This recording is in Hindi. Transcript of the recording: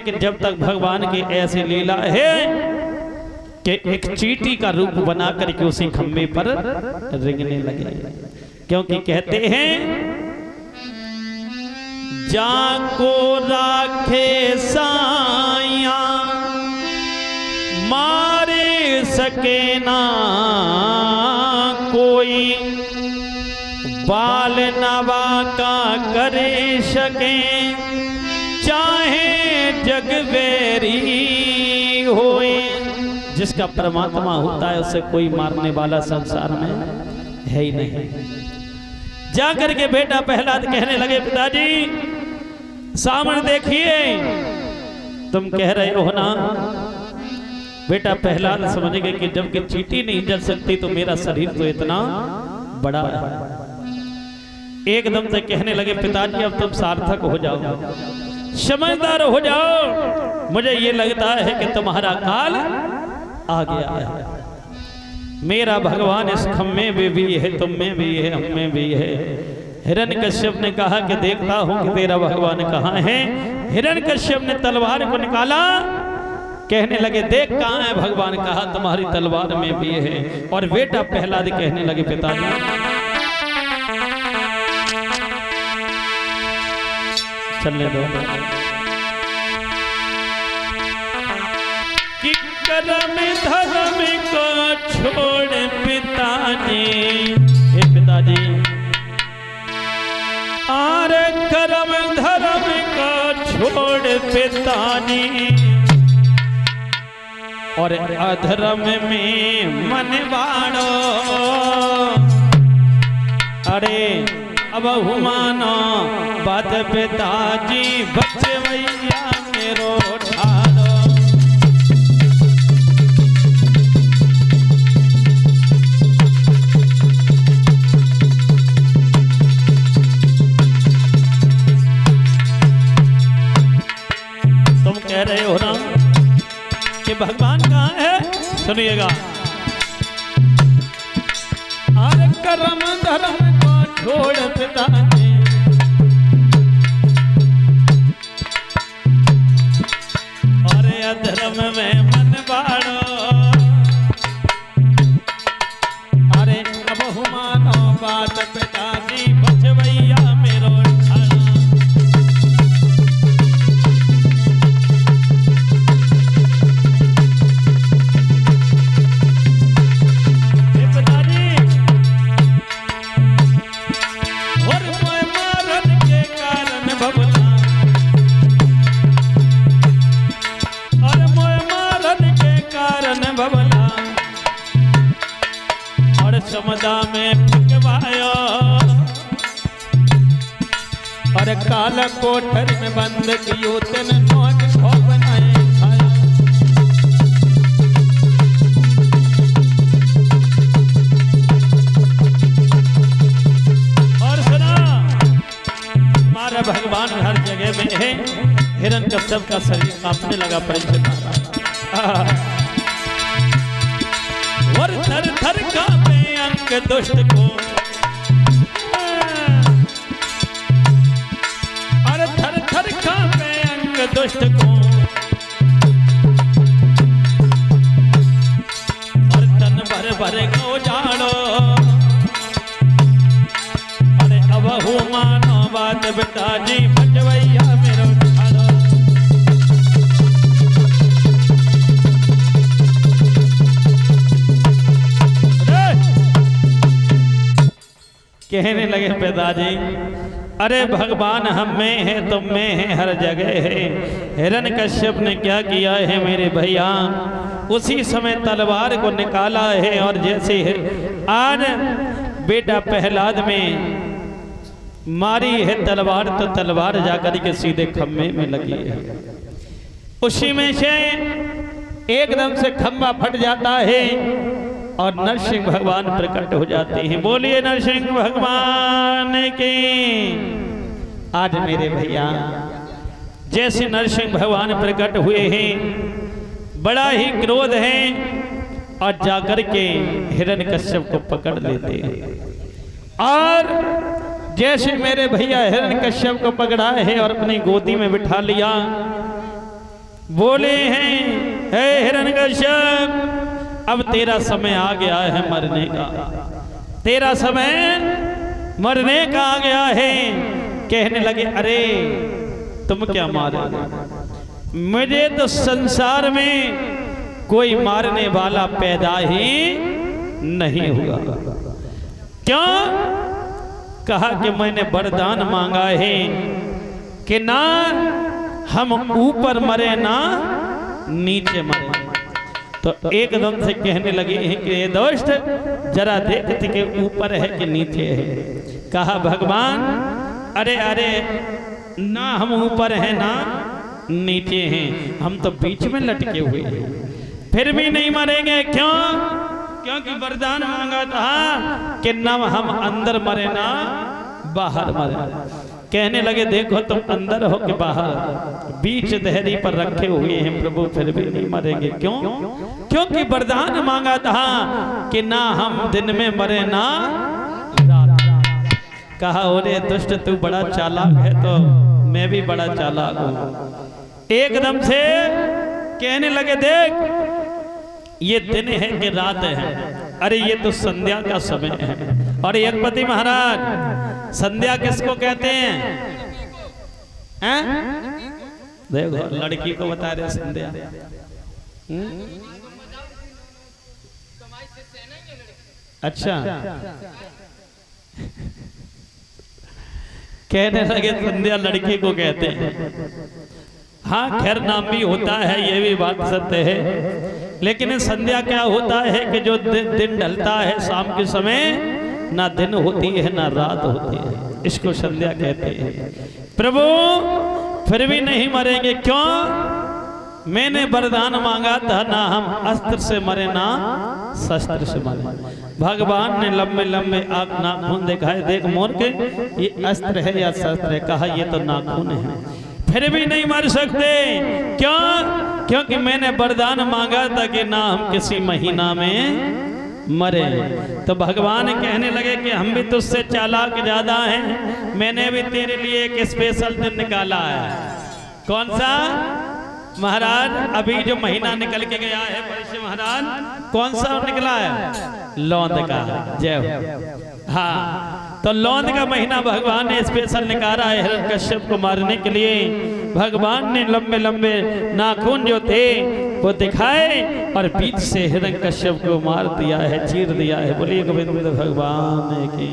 लेकिन जब तक भगवान की ऐसी लीला है कि एक चींटी का रूप बना करके उसी खंबे पर रेंगने लगे। क्योंकि कहते हैं जाको राखे साया मारे सके ना कोई, बाल नवा का करे सके चाहे जगवेरी होए। जिसका परमात्मा होता है उसे कोई मारने वाला संसार में है ही नहीं। जाकर के बेटा प्रहलाद कहने लगे पिताजी सामने देखिए, तुम कह रहे हो ना। बेटा प्रहलाद समझ गए कि जब कि चींटी नहीं जल सकती तो मेरा शरीर तो इतना बड़ा है। एकदम से कहने लगे पिताजी अब तुम सार्थक हो जाओ, समझदार हो जाओ। मुझे ये लगता है कि तुम्हारा काल आ गया है। मेरा भगवान इस खम्मे में भी है, तुम में भी है, हम में भी है। हिरण्यकश्यप ने कहा कि देखता हूं कि तेरा भगवान कहाँ है। हिरण्यकश्यप ने तलवार को निकाला, कहने लगे देख कहाँ है भगवान। कहा तुम्हारी तलवार में भी है। और बेटा प्रहलाद कहने लगे पिताजी चलने दो कि कर्म धर्म को छोड़ पिताजी, हे पिताजी आरे कर्म धर्म को छोड़ पिताजी और अधर्म में मन बाड़ो। अरे अब हुमानो बात पिताजी बचवैया मेरो ठाड़ो। तुम कह रहे हो ना कि भगवान कहाँ है, सुनिएगा। अरे कर्म धर्म को छोड़ पिताजी अरे अधर्म में मन बाड़ो। अरे अब हुमानो बात पिताजी बचवैया मेरो ठाड़ा। समदा में फुकवायो और काला कोठर में बंद कियो तेन नोक खो बनाए खाया। और सुना हमारा भगवान हर जगह में है। हिरण्यकश्यप का शरीर कांपने लगा परीक्षित और थर थर कांपे अंग दुष्ट को। अरे थर थर कांपे अंग दुष्ट को और तन भर भर को जाड़ो। अरे अब हुमानो बात पिताजी बचवैया मेरो ठाड़ो। कहने लगे पिताजी अरे भगवान हम में है, तुम में है, हर जगह है। हिरण्यकश्यप ने क्या किया है मेरे भैया, उसी समय तलवार को निकाला है और जैसे है आज बेटा प्रहलाद में मारी है तलवार तो तलवार जाकर के सीधे खम्भे में लगी है। उसी में से एकदम से खंभा फट जाता है और नरसिंह भगवान प्रकट हो जाते हैं। बोलिए नरसिंह भगवान की। आज मेरे भैया जैसे नरसिंह भगवान प्रकट हुए हैं, बड़ा ही क्रोध है और जाकर के हिरण्यकश्यप को पकड़ लेते हैं। और जैसे मेरे भैया हिरण्यकश्यप को पकड़ा है और अपनी गोदी में बिठा लिया, बोले हैं, हे हिरण्यकश्यप, अब तेरा समय आ गया है मरने का, तेरा समय मरने का आ गया है। कहने लगे, अरे तुम क्या मारोगे? मुझे तो संसार में कोई मारने वाला पैदा ही नहीं हुआ। क्यों? कहा कि मैंने वरदान मांगा है कि ना हम ऊपर मरे ना नीचे मरे। तो एकदम से कहने लगे कि ये दोस्त जरा देखते कि ऊपर है कि नीचे है। कहा, भगवान अरे अरे ना हम ऊपर हैं ना नीचे हैं, हम तो बीच में लटके हुए हैं, फिर भी नहीं मरेंगे। क्यों? क्योंकि वरदान मांगा था कि ना हम अंदर मरे ना बाहर मरे। कहने लगे, देखो तुम अंदर हो कि बाहर, बीच दहरी पर रखे हुए हैं प्रभु, फिर भी नहीं मरेंगे। क्यों? क्योंकि वरदान मांगा था कि ना हम दिन में मरे ना रात। कहा, ओरे दुष्ट तू बड़ा चालाक है, तो मैं भी बड़ा चालाक हूं। एकदम से कहने लगे, देख ये दिन है कि रात है? अरे ये तो संध्या का समय है। और यज्ञपति महाराज, संध्या किसको कहते हैं? देखो लड़की को बता रहे संध्या। अच्छा, कहने लगे संध्या लड़की को कहते हैं। हाँ, खैर नाम भी होता है, ये भी बात सत्य है, लेकिन संध्या क्या होता है कि जो दिन ढलता है शाम के समय, ना दिन होती है ना रात होती है, इसको संध्या कहते हैं। प्रभु फिर भी नहीं मरेंगे। क्यों? मैंने वरदान मांगा था ना हम अस्त्र से मरे ना शस्त्र से मरे। भगवान ने लंबे लंबे आंख नाखून दिखाए, देख मोर के ये अस्त्र है या शस्त्र है? कहा, ये तो नाखून है, फिर भी नहीं मर सकते। क्यों? क्योंकि मैंने वरदान मांगा था कि ना हम किसी महीना में मरे। तो भगवान कहने लगे कि हम भी तुझसे चालाक ज्यादा हैं, मैंने भी तेरे लिए एक स्पेशल दिन निकाला है। कौन सा? महाराज अभी जो महीना निकल के गया है परिषद महाराज, कौन सा निकला है? लौंद का। जय हो। हाँ, तो लौंद का महीना भगवान ने स्पेशल निकाला है हिरण्यकश्यप को मारने के लिए। भगवान ने लंबे लंबे नाखून जो थे वो दिखाए और बीच से हिरण्यकश्यप को मार दिया है, चीर दिया है। बोलिए गोविंद भगवान की।